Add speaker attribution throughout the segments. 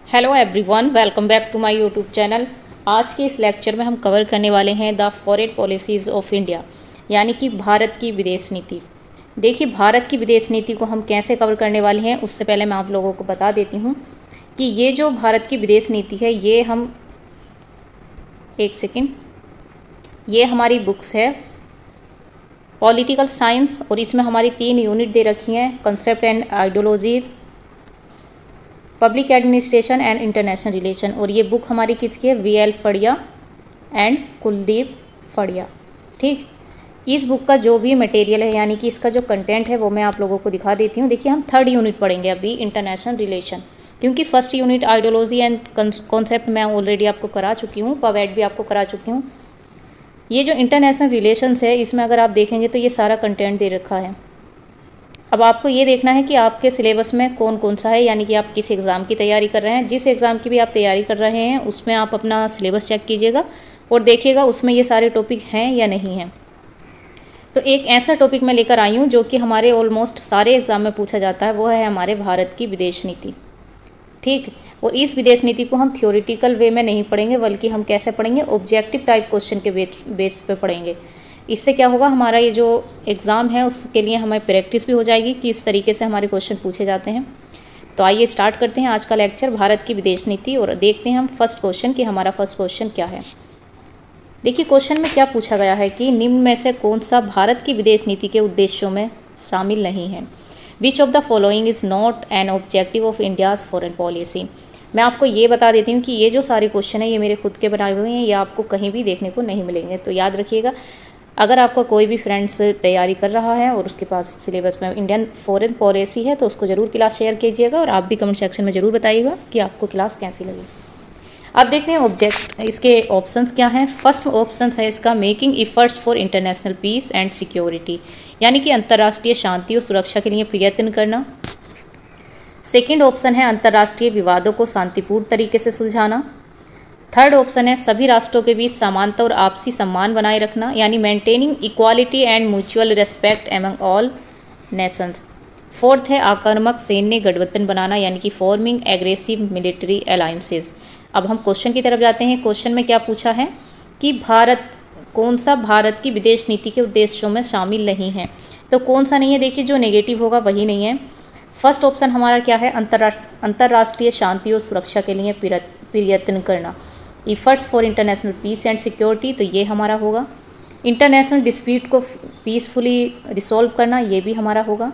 Speaker 1: Hello everyone, welcome back to my YouTube channel. आज के इस लेक्चर में हम कवर करने वाले हैं the foreign policies of India, यानी कि भारत की विदेश नीति। देखिए, भारत की विदेश नीति को हम कैसे कवर करने वाले हैं, उससे पहले मैं आप लोगों को बता देती हूँ कि ये जो भारत की विदेश नीति है, ये हम ये हमारी बुक्स है पॉलिटिकल साइंस, और इसमें हमारी 3 यूनिट दे रखी हैं, concept and ideology, public administration and international relation. और ये बुक हमारी किसकी है? VL Fadia and Kuldeep Fadia. ठीक, इस बुक का जो भी मटेरियल है, यानी कि इसका जो कंटेंट है, वो मैं आप लोगों को दिखा देती हूँ। देखिए, हम 3rd यूनिट पढ़ेंगे अभी, इंटरनेशनल रिलेशन, क्योंकि first unit ideology and concept मैं ऑलरेडी आपको करा चुकी हूँ, पवेट भी आपको करा चुकी हूँ। ये जो इंटरनेशनल रिलेशंस है, इसमें अगर आप देखेंगे तो ये सारा कंटेंट दे रखा है। अब आपको ये देखना है कि आपके सिलेबस में कौन कौन सा है, यानी कि आप किस एग्ज़ाम की तैयारी कर रहे हैं। जिस एग्ज़ाम की भी आप तैयारी कर रहे हैं, उसमें आप अपना सिलेबस चेक कीजिएगा और देखिएगा उसमें ये सारे टॉपिक हैं या नहीं हैं। तो एक ऐसा टॉपिक मैं लेकर आई हूँ जो कि हमारे ऑलमोस्ट सारे एग्ज़ाम में पूछा जाता है, वो है हमारे भारत की विदेश नीति। ठीक, और इस विदेश नीति को हम थियोरिटिकल वे में नहीं पढ़ेंगे, बल्कि हम कैसे पढ़ेंगे? ऑब्जेक्टिव टाइप क्वेश्चन के बेस पे पढ़ेंगे। इससे क्या होगा, हमारा ये जो एग्ज़ाम है उसके लिए हमें प्रैक्टिस भी हो जाएगी कि इस तरीके से हमारे क्वेश्चन पूछे जाते हैं। तो आइए स्टार्ट करते हैं आज का लेक्चर, भारत की विदेश नीति, और देखते हैं हम फर्स्ट क्वेश्चन कि हमारा फर्स्ट क्वेश्चन क्या है। देखिए, क्वेश्चन में क्या पूछा गया है कि निम्न में से कौन सा भारत की विदेश नीति के उद्देश्यों में शामिल नहीं है? Which of the following is not an objective of India's foreign policy. मैं आपको ये बता देती हूँ कि ये जो सारे क्वेश्चन है, ये मेरे खुद के बनाए हुए हैं, ये आपको कहीं भी देखने को नहीं मिलेंगे। तो याद रखिएगा, अगर आपका कोई भी फ्रेंड्स तैयारी कर रहा है और उसके पास सिलेबस में इंडियन फॉरेन पॉलिसी है, तो उसको ज़रूर क्लास शेयर कीजिएगा, और आप भी कमेंट सेक्शन में ज़रूर बताइएगा कि आपको क्लास कैसी लगी। अब देखते हैं इसके ऑप्शंस क्या हैं। फर्स्ट ऑप्शन है इसका, making efforts for international peace and security, यानी कि अंतर्राष्ट्रीय शांति और सुरक्षा के लिए प्रयत्न करना। सेकेंड ऑप्शन है, अंतर्राष्ट्रीय विवादों को शांतिपूर्ण तरीके से सुलझाना। थर्ड ऑप्शन है, सभी राष्ट्रों के बीच समानता और आपसी सम्मान बनाए रखना, यानी maintaining equality and mutual respect among all Nations. Fourth है, आक्रामक सैन्य गठबंधन बनाना, यानी कि फॉर्मिंग एग्रेसिव मिलिट्री अलायंसेस। अब हम क्वेश्चन की तरफ जाते हैं। क्वेश्चन में क्या पूछा है कि कौन सा भारत की विदेश नीति के उद्देश्यों में शामिल नहीं है? तो कौन सा नहीं है? देखिए, जो नेगेटिव होगा वही नहीं है। फर्स्ट ऑप्शन हमारा क्या है? अंतर्राष्ट्रीय शांति और सुरक्षा के लिए प्रयत्न करना, efforts for international peace and security, तो ये हमारा होगा। इंटरनेशनल डिस्प्यूट को पीसफुली रिसॉल्व करना, ये भी हमारा होगा।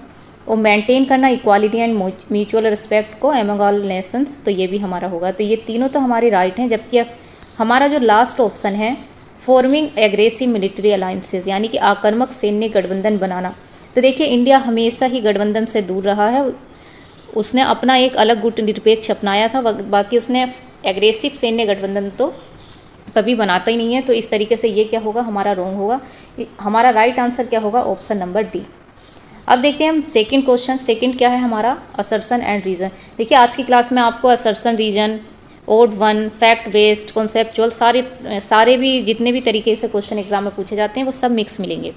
Speaker 1: और मेंटेन करना इक्वालिटी एंड म्यूचुअल रिस्पेक्ट को एमंग ऑल नेशंस, तो ये भी हमारा होगा। तो ये तीनों तो हमारे राइट हैं, जबकि हमारा जो लास्ट ऑप्शन है, फॉर्मिंग एग्रेसिव मिलिट्री अलायंसेज, यानी कि आक्रामक सैन्य गठबंधन बनाना। तो देखिए, इंडिया हमेशा ही गठबंधन से दूर रहा है। उसने अपना एक अलग गुट निरपेक्ष अपनाया था, बाकी उसने एग्रेसिव सैन्य गठबंधन तो कभी बनाता ही नहीं है। तो इस तरीके से ये क्या होगा? हमारा रॉन्ग होगा। हमारा राइट आंसर क्या होगा? Option number D. अब देखते हैं हम सेकंड क्वेश्चन। सेकंड क्या है हमारा? Assertion and reason. देखिए, आज की क्लास में आपको assertion, reason, odd one, fact based, conceptual, सारे भी जितने भी तरीके से क्वेश्चन एग्जाम में पूछे जाते हैं, वो सब मिक्स मिलेंगे।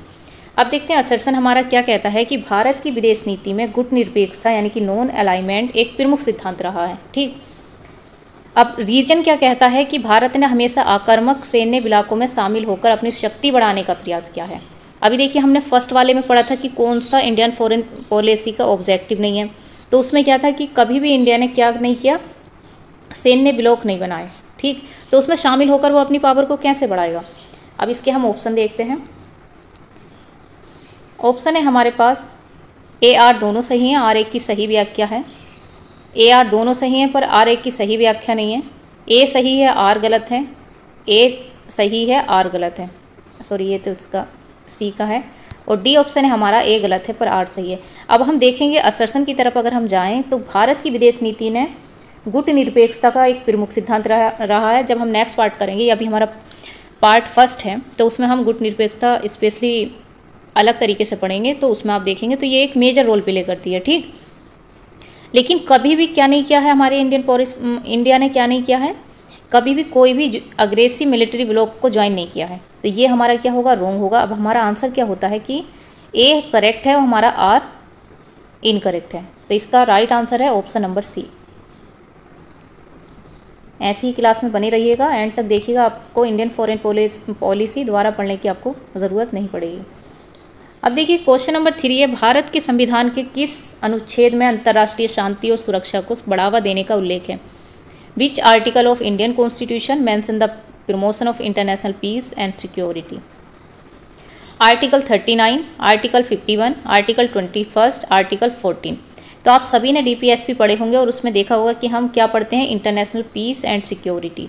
Speaker 1: अब देखते हैं असर्शन हमारा क्या कहता है कि भारत की विदेश नीति में गुट निरपेक्षता, यानी कि नॉन अलाइनमेंट, एक प्रमुख सिद्धांत रहा है। ठीक, अब रीजन क्या कहता है कि भारत ने हमेशा आक्रामक सैन्य इलाकों में शामिल होकर अपनी शक्ति बढ़ाने का प्रयास किया है। अभी देखिए, हमने फर्स्ट वाले में पढ़ा था कि कौन सा इंडियन फॉरेन पॉलिसी का ऑब्जेक्टिव नहीं है। तो उसमें क्या था कि कभी भी इंडिया ने क्या नहीं किया? सैन्य ब्लॉक नहीं बनाए। ठीक, तो उसमें शामिल होकर वो अपनी पावर को कैसे बढ़ाएगा? अब इसके हम ऑप्शन देखते हैं। ऑप्शन है हमारे पास ए आर दोनों सही हैं, आर एक की सही व्याख्या है। ए आर दोनों सही हैं, पर आर एक की सही व्याख्या नहीं है। ए सही है, आर गलत है। ए सही है, आर गलत है। सॉरी, ये तो उसका सी का है। और डी ऑप्शन है हमारा, ए गलत है पर आर सही है। अब हम देखेंगे असर्शन की तरफ अगर हम जाएं, तो भारत की विदेश नीति ने गुट निरपेक्षता का एक प्रमुख सिद्धांत रहा है। जब हम नेक्स्ट पार्ट करेंगे, अभी हमारा पार्ट फर्स्ट है, तो उसमें हम गुट निरपेक्षता स्पेशली अलग तरीके से पढ़ेंगे, तो उसमें आप देखेंगे तो ये एक मेजर रोल प्ले करती है। ठीक, लेकिन कभी भी क्या नहीं किया है हमारे इंडिया ने क्या नहीं किया है? कभी भी कोई भी अग्रेसिव मिलिट्री ब्लॉक को ज्वाइन नहीं किया है। तो ये हमारा क्या होगा? रॉन्ग होगा। अब हमारा आंसर क्या होता है कि ए करेक्ट है और हमारा आर इनकरेक्ट है। तो इसका राइट आंसर है ऑप्शन नंबर सी। ऐसी ही क्लास में बने रहिएगा, एंड तक देखिएगा, आपको इंडियन फॉरेन पॉलिसी द्वारा पढ़ने की आपको ज़रूरत नहीं पड़ेगी। अब देखिए क्वेश्चन नंबर 3 है, भारत के संविधान के किस अनुच्छेद में अंतर्राष्ट्रीय शांति और सुरक्षा को बढ़ावा देने का उल्लेख है? Which article of Indian constitution mention the promotion of international peace and security? Article 39, article 51, article 21, article 14। तो आप सभी ने DPSP पढ़े होंगे और उसमें देखा होगा कि हम क्या पढ़ते हैं, इंटरनेशनल पीस एंड सिक्योरिटी।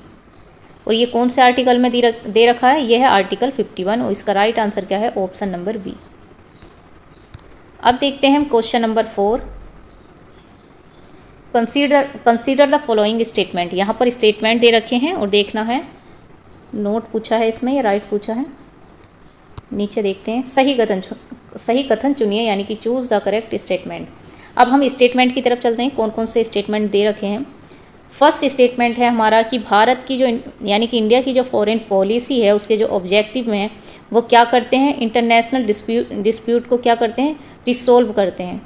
Speaker 1: और ये कौन से आर्टिकल में दे रखा है? यह है आर्टिकल 51 और इसका राइट आंसर क्या है? Option number B. अब देखते हैं हम question number 4। Consider the following statement. यहाँ पर स्टेटमेंट दे रखे हैं और देखना है, नोट पूछा है इसमें या राइट पूछा है। नीचे देखते हैं, सही कथन चुनिए, यानी कि चूज द करेक्ट स्टेटमेंट। अब हम स्टेटमेंट की तरफ चलते हैं, कौन कौन से स्टेटमेंट दे रखे हैं। फर्स्ट स्टेटमेंट है हमारा कि भारत की जो यानी कि इंडिया की जो फॉरेन पॉलिसी है उसके जो ऑब्जेक्टिव में है वो क्या करते हैं, इंटरनेशनल डिस्प्यूट को क्या करते हैं, रिसोल्व करते हैं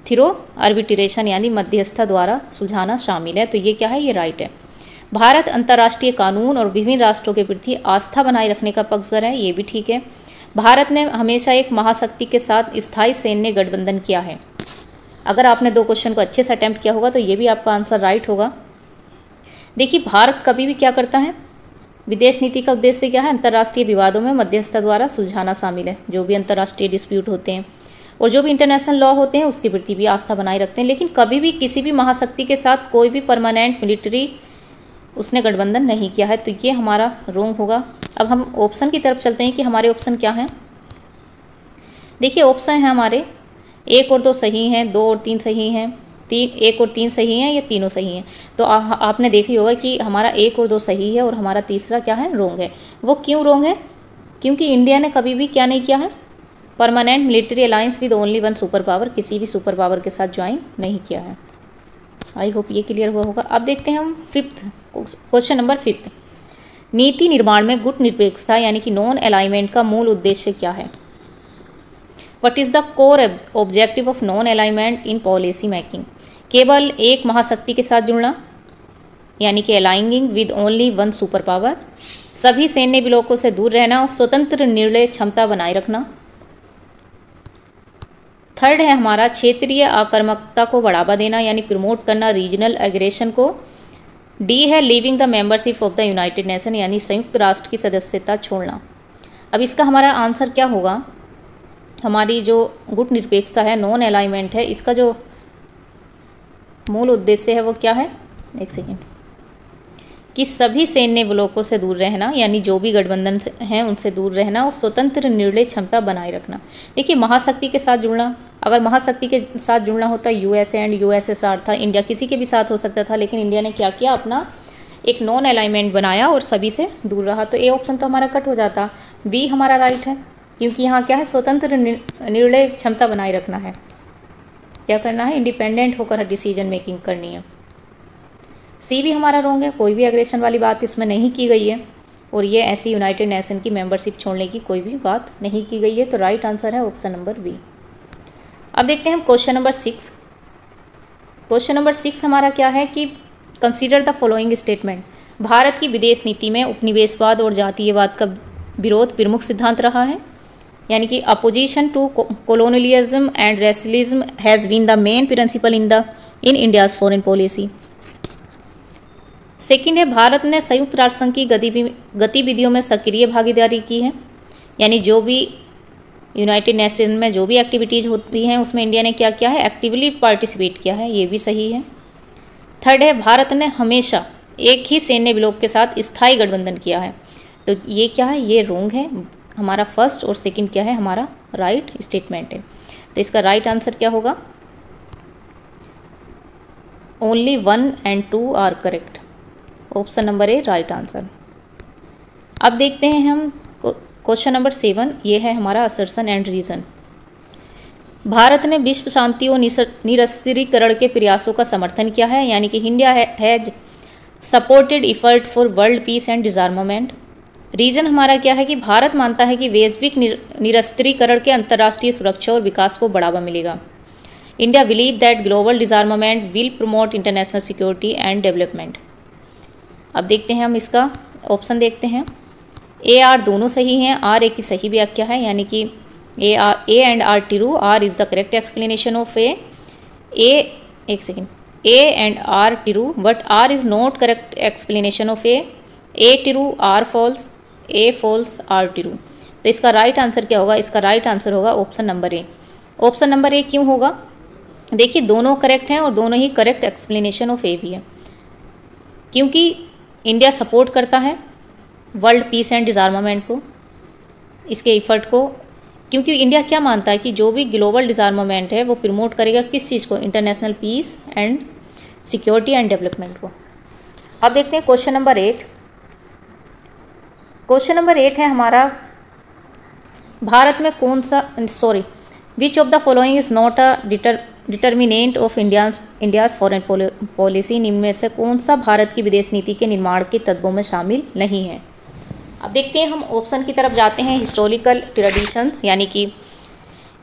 Speaker 1: थ्रू आर्बिट्रेशन यानी मध्यस्थता द्वारा सुलझाना शामिल है। तो ये क्या है, ये राइट है। भारत अंतर्राष्ट्रीय कानून और विभिन्न राष्ट्रों के प्रति आस्था बनाए रखने का पक्षधर है, ये भी ठीक है। भारत ने हमेशा एक महाशक्ति के साथ स्थायी सैन्य गठबंधन किया है। अगर आपने 2 क्वेश्चन को अच्छे से अटेम्प्ट किया होगा तो ये भी आपका आंसर राइट होगा। देखिए भारत कभी भी क्या करता है, विदेश नीति का उद्देश्य क्या है, अंतर्राष्ट्रीय विवादों में मध्यस्थता द्वारा सुलझाना शामिल है। जो भी अंतर्राष्ट्रीय डिस्प्यूट होते हैं और जो भी इंटरनेशनल लॉ होते हैं उसके प्रति भी आस्था बनाए रखते हैं, लेकिन कभी भी किसी भी महाशक्ति के साथ कोई भी परमानेंट मिलिट्री उसने गठबंधन नहीं किया है। तो ये हमारा रॉन्ग होगा। अब हम ऑप्शन की तरफ चलते हैं कि हमारे ऑप्शन क्या हैं। देखिए ऑप्शन है हमारे 1 और 2 सही हैं, 2 और 3 सही हैं, 1 और 3 सही हैं, ये तीनों सही हैं। तो आपने देखी होगा कि हमारा 1 और 2 सही है और हमारा तीसरा क्या है, रॉन्ग है। वो क्यों रॉन्ग है? क्योंकि इंडिया ने कभी भी क्या नहीं किया है, permanent military alliance with only one super power, किसी भी सुपर पावर के साथ ज्वाइन नहीं किया है। आई होप ये क्लियर हुआ होगा। अब देखते हैं हम क्वेश्चन नंबर 5। नीति निर्माण में गुट निरपेक्षता यानी कि नॉन अलाइनमेंट का मूल उद्देश्य क्या है? What is the core objective of non alignment in policy making? केवल एक महाशक्ति के साथ जुड़ना यानी कि aligning with only one super power, सभी सैन्य ब्लॉकों से दूर रहना और स्वतंत्र निर्णय क्षमता बनाए रखना। थर्ड है हमारा क्षेत्रीय आक्रामकता को बढ़ावा देना यानी प्रमोट करना रीजनल एग्रेशन को। डी है living the membership of the United nation यानी संयुक्त राष्ट्र की सदस्यता छोड़ना। अब इसका हमारा आंसर क्या होगा? हमारी जो गुट निरपेक्षता है, नॉन अलाइनमेंट है, इसका जो मूल उद्देश्य है वो क्या है, एक सेकेंड, कि सभी सैन्य ब्लॉकों से दूर रहना यानी जो भी गठबंधन हैं उनसे दूर रहना और स्वतंत्र निर्णय क्षमता बनाए रखना। देखिए महाशक्ति के साथ जुड़ना, अगर महाशक्ति के साथ जुड़ना होता USA एंड USSR था, इंडिया किसी के भी साथ हो सकता था, लेकिन इंडिया ने क्या किया, अपना एक नॉन अलाइनमेंट बनाया और सभी से दूर रहा। तो ए ऑप्शन तो हमारा कट हो जाता, बी हमारा राइट है, क्योंकि यहाँ क्या है, स्वतंत्र निर्णय क्षमता बनाए रखना है, क्या करना है, इंडिपेंडेंट होकर डिसीजन मेकिंग करनी है। सी भी हमारा रॉन्ग है, कोई भी एग्रेशन वाली बात इसमें नहीं की गई है और ये ऐसी यूनाइटेड नेशन की मेंबरशिप छोड़ने की कोई भी बात नहीं की गई है। तो राइट आंसर है ऑप्शन नंबर बी। अब देखते हैं हम क्वेश्चन नंबर 6। क्वेश्चन नंबर 6 हमारा क्या है कि consider the following statement. Bharat की विदेश नीति में उपनिवेशवाद और जातीयवाद का विरोध प्रमुख सिद्धांत रहा है, यानी कि opposition to colonialism and racism has been the main principle in India's foreign policy. Second है भारत ने संयुक्त राष्ट्र संघ की गतिविधियों में सक्रिय भागीदारी की है, यानी जो भी यूनाइटेड नेशन में जो भी एक्टिविटीज़ होती हैं उसमें इंडिया ने क्या किया है, एक्टिवली पार्टिसिपेट किया है, ये भी सही है। थर्ड है भारत ने हमेशा एक ही सैन्य ब्लॉक के साथ स्थायी गठबंधन किया है, तो ये क्या है, ये रॉन्ग है। हमारा फर्स्ट और सेकंड क्या है, हमारा राइट स्टेटमेंट है। तो इसका राइट आंसर क्या होगा, only 1 and 2 are correct, option number A right answer. अब देखते हैं हम क्वेश्चन नंबर 7, ये है हमारा असर्शन एंड रीजन। भारत ने विश्व शांति और निरस्त्रीकरण के प्रयासों का समर्थन किया है, यानी कि India has supported effort for world peace and disarmament. Reason हमारा क्या है कि भारत मानता है कि वैश्विक निरस्त्रीकरण के अंतर्राष्ट्रीय सुरक्षा और विकास को बढ़ावा मिलेगा। India believe that global डिसआर्मामेंट will promote international security and development. अब देखते हैं हम इसका ऑप्शन देखते हैं। ए आर दोनों सही हैं, आर ए की सही व्याख्या है, यानी कि A and R true, R is the correct explanation of A एक second, A and R true but R is not correct explanation of A true, R false, A false, R true. तो इसका right answer क्या होगा? इसका right answer होगा option number A. Option number A क्यों होगा? देखिए दोनों करेक्ट हैं और दोनों ही करेक्ट एक्सप्लेनेशन ऑफ ए भी है, क्योंकि इंडिया सपोर्ट करता है वर्ल्ड पीस एंड डिज़ार्मामेंट को, इसके इफ़र्ट को, क्योंकि इंडिया क्या मानता है कि जो भी ग्लोबल डिज़ार्मामेंट है वो प्रमोट करेगा किस चीज़ को? International peace and security and development को। अब देखते हैं क्वेश्चन नंबर 8। क्वेश्चन नंबर 8 है हमारा, भारत में कौन सा which of the following is not a determinant of India's foreign policy, निम्न में से कौन सा भारत की विदेश नीति के निर्माण के तत्वों में शामिल नहीं है? अब देखते हैं हम ऑप्शन की तरफ जाते हैं। हिस्टोरिकल ट्रेडिशंस यानी कि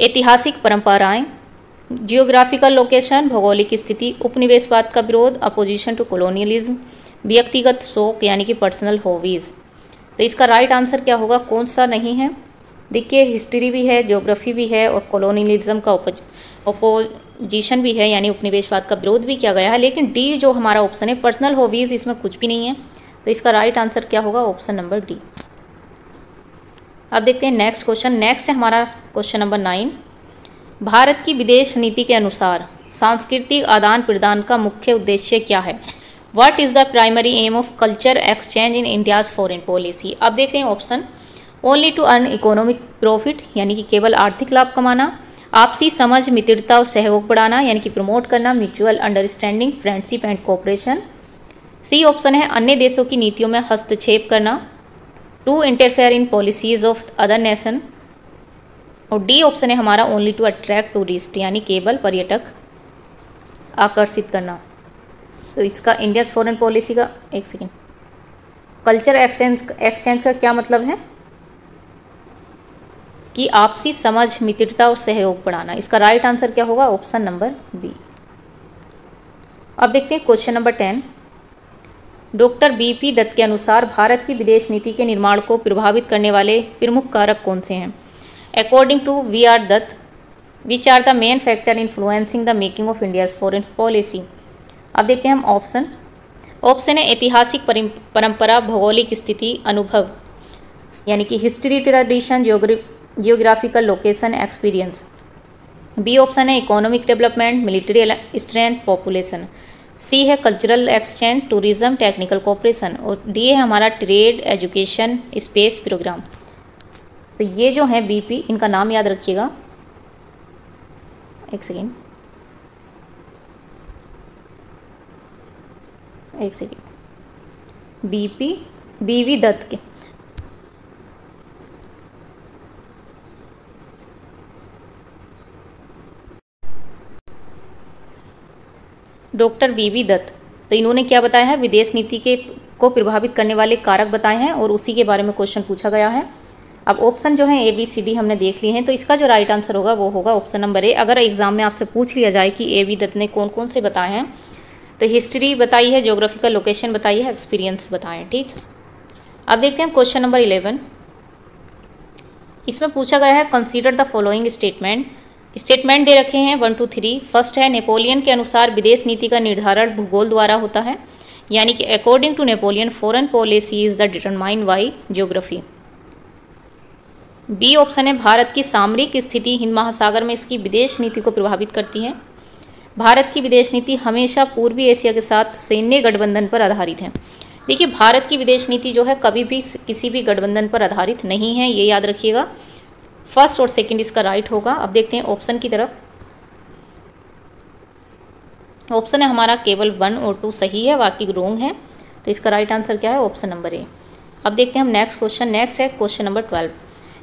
Speaker 1: ऐतिहासिक परंपराएं, जियोग्राफिकल लोकेशन भौगोलिक स्थिति, उपनिवेशवाद का विरोध अपोजिशन टू कॉलोनियलिज्म, व्यक्तिगत शौक यानी कि पर्सनल हॉबीज़। तो इसका राइट आंसर क्या होगा? कौन सा नहीं है? देखिए हिस्ट्री भी है, ज्योग्राफी भी है और कॉलोनियलिज्म का अपोजिशन भी है, यानी उपनिवेशवाद का विरोध भी किया गया है। लेकिन डी जो हमारा ऑप्शन है पर्सनल हॉबीज़, इसमें कुछ भी नहीं है। तो इसका राइट आंसर क्या होगा? Option number D. अब देखते हैं नेक्स्ट क्वेश्चन। नेक्स्ट है हमारा क्वेश्चन नंबर 9। भारत की विदेश नीति के अनुसार सांस्कृतिक आदान प्रदान का मुख्य उद्देश्य क्या है? What is the primary aim of culture exchange in India's foreign policy. अब देखते हैं option. Only to earn economic profit यानी कि केवल आर्थिक लाभ कमाना, आपसी समझ मित्रता और सहयोग बढ़ाना यानी कि प्रमोट करना, mutual understanding friendship and cooperation. C option है अन्य देशों की नीतियों में हस्तक्षेप करना, to interfere in policies of other nation. और डी ऑप्शन है हमारा ओनली टू अट्रैक्ट टूरिस्ट यानी केवल पर्यटक आकर्षित करना। तो इसका इंडियाज फॉरेन पॉलिसी का एक सेकेंड, कल्चर एक्सचेंज का क्या मतलब है? कि आपसी समझ मित्रता और सहयोग बढ़ाना। इसका राइट आंसर क्या होगा? Option number B. अब देखते हैं question number 10। Doctor BP Dutt के अनुसार भारत की विदेश नीति के निर्माण को प्रभावित करने वाले प्रमुख कारक कौन से हैं? According to V R Dutt, which are the main factor influencing the making of India's foreign policy. अब देखते हैं हम ऑप्शन। ऑप्शन है ऐतिहासिक परंपरा, भौगोलिक स्थिति, अनुभव यानी कि history, tradition, geographical location, experience. B option है economic development, military strength, population. C है cultural exchange, tourism, technical cooperation. और डी है हमारा ट्रेड, एजुकेशन, स्पेस प्रोग्राम। तो ये जो है बीपी, इनका नाम याद रखिएगा। एक सेकेंड बीपी बीवी दत्त के डॉक्टर बीवी दत्त, तो इन्होंने क्या बताया है? विदेश नीति को प्रभावित करने वाले कारक बताए हैं और उसी के बारे में क्वेश्चन पूछा गया है। अब ऑप्शन जो है ए बी सी डी हमने देख लिए हैं, तो इसका जो राइट आंसर होगा वो होगा ऑप्शन नंबर ए। अगर एग्जाम में आपसे पूछ लिया जाए कि ए बी दत्त ने कौन कौन से बताए हैं, तो हिस्ट्री बताई है, ज्योग्राफिकल लोकेशन बताई है, एक्सपीरियंस बताए हैं। ठीक, अब देखते हैं क्वेश्चन नंबर 11। इसमें पूछा गया है कंसीडर द फॉलोइंग स्टेटमेंट दे रखे हैं 1 2 3। फर्स्ट है नेपोलियन के अनुसार विदेश नीति का निर्धारण भूगोल द्वारा होता है, यानी कि according to Napoleon foreign policy is the determined by geography. B option है भारत की सामरिक स्थिति हिंद महासागर में इसकी विदेश नीति को प्रभावित करती है। भारत की विदेश नीति हमेशा पूर्वी एशिया के साथ सैन्य गठबंधन पर आधारित है। देखिए भारत की विदेश नीति जो है कभी भी किसी भी गठबंधन पर आधारित नहीं है, ये याद रखिएगा। फर्स्ट और सेकंड इसका राइट होगा। अब देखते हैं ऑप्शन की तरफ। ऑप्शन है हमारा केवल 1 और 2 सही है, बाकी रॉन्ग है। तो इसका राइट आंसर क्या है? ऑप्शन नंबर ए। अब देखते हैं हम नेक्स्ट क्वेश्चन। नेक्स्ट है क्वेश्चन नंबर 12।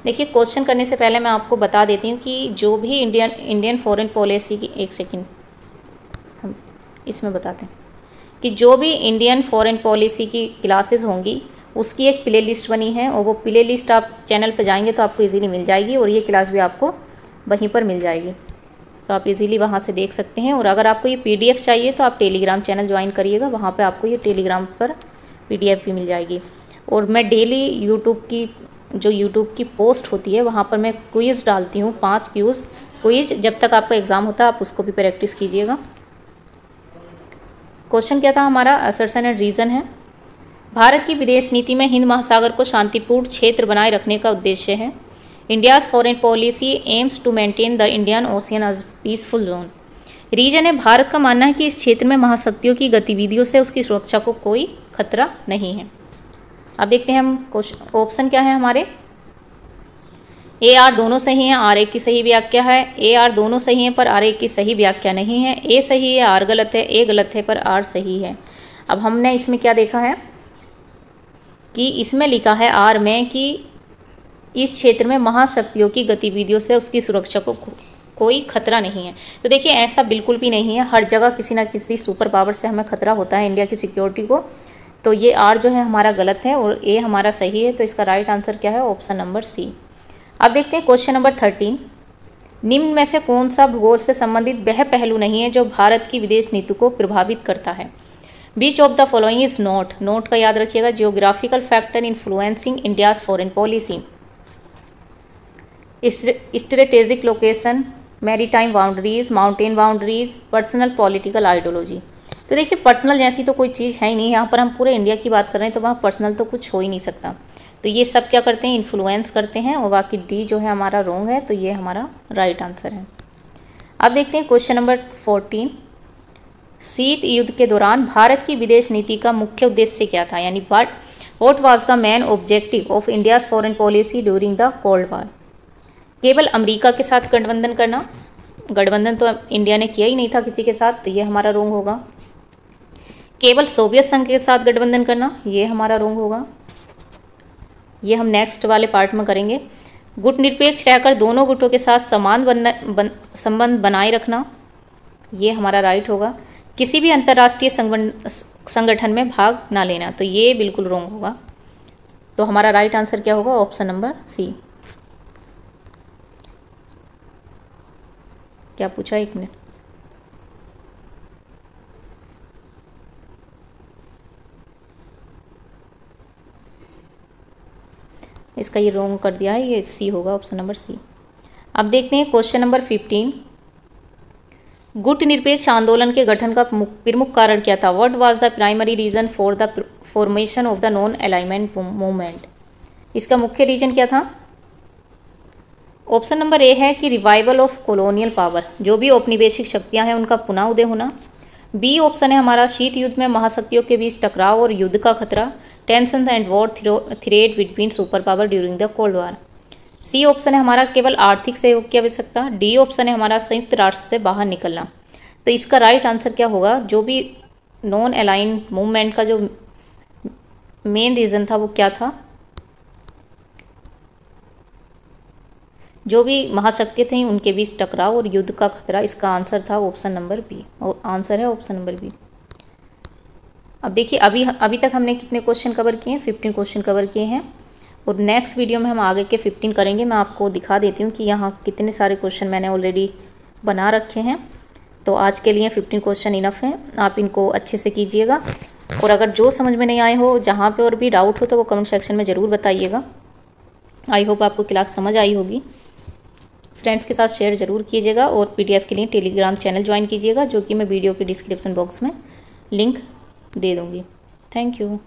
Speaker 1: देखिए क्वेश्चन करने से पहले मैं आपको बता देती हूँ कि जो भी इंडियन फॉरेन पॉलिसी की, एक सेकेंड हम इसमें बताते हैं कि जो भी इंडियन फॉरेन पॉलिसी की क्लासेस होंगी उसकी एक प्ले लिस्ट बनी है, और वो प्ले लिस्ट आप चैनल पर जाएंगे तो आपको इजीली मिल जाएगी, और ये क्लास भी आपको वहीं पर मिल जाएगी, तो आप इजीली वहाँ से देख सकते हैं। और अगर आपको ये PDF चाहिए तो आप टेलीग्राम चैनल ज्वाइन करिएगा, वहाँ पे आपको ये टेलीग्राम पर PDF भी मिल जाएगी। और मैं डेली यूट्यूब की पोस्ट होती है वहाँ पर मैं क्विज़ डालती हूँ, 5 क्विज़। जब तक आपका एग्ज़ाम होता है आप उसको भी प्रैक्टिस कीजिएगा। क्वेश्चन क्या था हमारा, असर्शन एंड रीज़न है। भारत की विदेश नीति में हिंद महासागर को शांतिपूर्ण क्षेत्र बनाए रखने का उद्देश्य है। India's foreign policy aims to maintain the Indian ocean as peaceful zone. Reason है, भारत का मानना है कि इस क्षेत्र में महाशक्तियों की गतिविधियों से उसकी सुरक्षा को कोई खतरा नहीं है। अब देखते हैं हम ऑप्शन क्या है हमारे। ए आर दोनों सही हैं, आर एक की सही व्याख्या है। ए आर दोनों सही हैं पर आर एक की सही व्याख्या नहीं है। ए सही है, आर गलत है। ए गलत है पर आर सही है। अब हमने इसमें क्या देखा है कि इसमें लिखा है आर में कि इस क्षेत्र में महाशक्तियों की गतिविधियों से उसकी सुरक्षा को कोई खतरा नहीं है। तो देखिए ऐसा बिल्कुल भी नहीं है, हर जगह किसी ना किसी सुपर पावर से हमें खतरा होता है इंडिया की सिक्योरिटी को। तो ये आर जो है हमारा गलत है और ए हमारा सही है। तो इसका राइट आंसर क्या है, ऑप्शन नंबर सी। अब देखते हैं क्वेश्चन नंबर 13। निम्न में से कौन सा भूगोल से संबंधित वह पहलू नहीं है जो भारत की विदेश नीति को प्रभावित करता है। Which of the following is not का याद रखिएगा। Geographical factor influencing India's foreign policy, strategic location, maritime boundaries, mountain boundaries, personal political ideology. तो देखिए पर्सनल जैसी तो कोई चीज़ है ही नहीं, यहाँ पर हम पूरे इंडिया की बात कर रहे हैं तो वहाँ पर्सनल तो कुछ हो ही नहीं सकता। तो ये सब क्या करते हैं, इन्फ्लुएंस करते हैं। और बाकी डी जो है हमारा रॉन्ग है, तो ये हमारा राइट आंसर है। अब देखते हैं क्वेश्चन नंबर 14। शीत युद्ध के दौरान भारत की विदेश नीति का मुख्य उद्देश्य क्या था, यानी what was the main objective of India's foreign policy during the cold war. केवल अमेरिका के साथ गठबंधन करना, गठबंधन तो इंडिया ने किया ही नहीं था किसी के साथ, तो ये हमारा रॉन्ग होगा। केवल सोवियत संघ के साथ गठबंधन करना, ये हमारा रॉन्ग होगा। ये हम नेक्स्ट वाले पार्ट में करेंगे। गुट निरपेक्ष रहकर दोनों गुटों के साथ समान संबंध बनाए रखना, ये हमारा राइट होगा। किसी भी अंतर्राष्ट्रीय संगठन में भाग ना लेना, तो ये बिल्कुल रॉन्ग होगा। तो हमारा राइट आंसर क्या होगा, ऑप्शन नंबर सी। क्या पूछा, एक मिनट। इसका ये रॉन्ग कर दिया है, ये सी होगा, ऑप्शन नंबर सी। अब देखते हैं क्वेश्चन नंबर 15। गुट निरपेक्ष आंदोलन के गठन का प्रमुख कारण क्या था। What was the primary reason for the formation of the non alignment movement. इसका मुख्य रीजन क्या था। ऑप्शन नंबर ए है कि रिवाइवल ऑफ कॉलोनियल पावर, जो भी औपनिवेशिक शक्तियां हैं उनका पुनः उदय होना। बी ऑप्शन है हमारा शीत युद्ध में महाशक्तियों के बीच टकराव और युद्ध का खतरा, tension and war threat between super power during the cold war. C option है हमारा केवल आर्थिक सहयोग की आवश्यकता। डी ऑप्शन है हमारा संयुक्त राष्ट्र से बाहर निकलना। तो इसका राइट आंसर क्या होगा, जो भी नॉन अलाइन मूवमेंट का जो मेन रीज़न था वो क्या था, जो भी महाशक्ति थी उनके बीच टकराव और युद्ध का खतरा। इसका आंसर था ऑप्शन नंबर बी, और आंसर है ऑप्शन नंबर बी। अब देखिए अभी तक हमने कितने क्वेश्चन कवर किए हैं, 15 क्वेश्चन कवर किए हैं। और नेक्स्ट वीडियो में हम आगे के 15 करेंगे। मैं आपको दिखा देती हूँ कि यहाँ कितने सारे क्वेश्चन मैंने ऑलरेडी बना रखे हैं। तो आज के लिए 15 क्वेश्चन इनफ हैं, आप इनको अच्छे से कीजिएगा। और अगर जो समझ में नहीं आए हो, जहाँ पे और भी डाउट हो, तो वो कमेंट सेक्शन में ज़रूर बताइएगा। आई होप आपको क्लास समझ आई होगी। फ्रेंड्स के साथ शेयर ज़रूर कीजिएगा और PDF के लिए टेलीग्राम चैनल ज्वाइन कीजिएगा, जो कि मैं वीडियो के डिस्क्रिप्शन बॉक्स में लिंक दे दूँगी। Thank you.